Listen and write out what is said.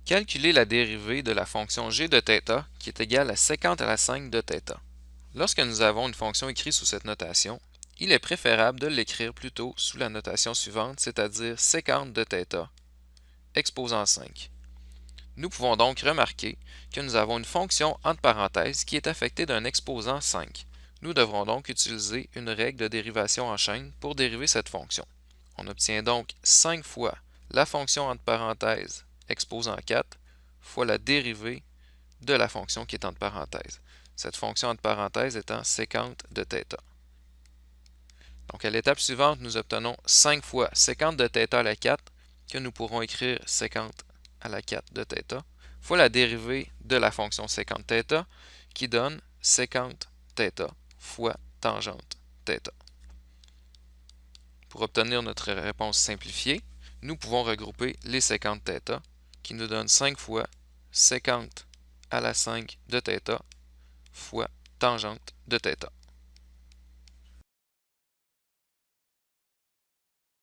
Calculer la dérivée de la fonction g de θ qui est égale à sécante à la 5 de θ. Lorsque nous avons une fonction écrite sous cette notation, il est préférable de l'écrire plutôt sous la notation suivante, c'est-à-dire sécante de θ, exposant 5. Nous pouvons donc remarquer que nous avons une fonction entre parenthèses qui est affectée d'un exposant 5. Nous devrons donc utiliser une règle de dérivation en chaîne pour dériver cette fonction. On obtient donc 5 fois la fonction entre parenthèses exposant 4 fois la dérivée de la fonction qui est entre parenthèses. Cette fonction entre parenthèses étant sécante de θ. Donc à l'étape suivante, nous obtenons 5 fois sécante de θ à la 4, que nous pourrons écrire sécante à la 4 de θ, fois la dérivée de la fonction sécante θ, qui donne sécante θ fois tangente θ. Pour obtenir notre réponse simplifiée, nous pouvons regrouper les sécantes θ, qui nous donne 5 fois sécante à la 5 de θ fois tangente de θ.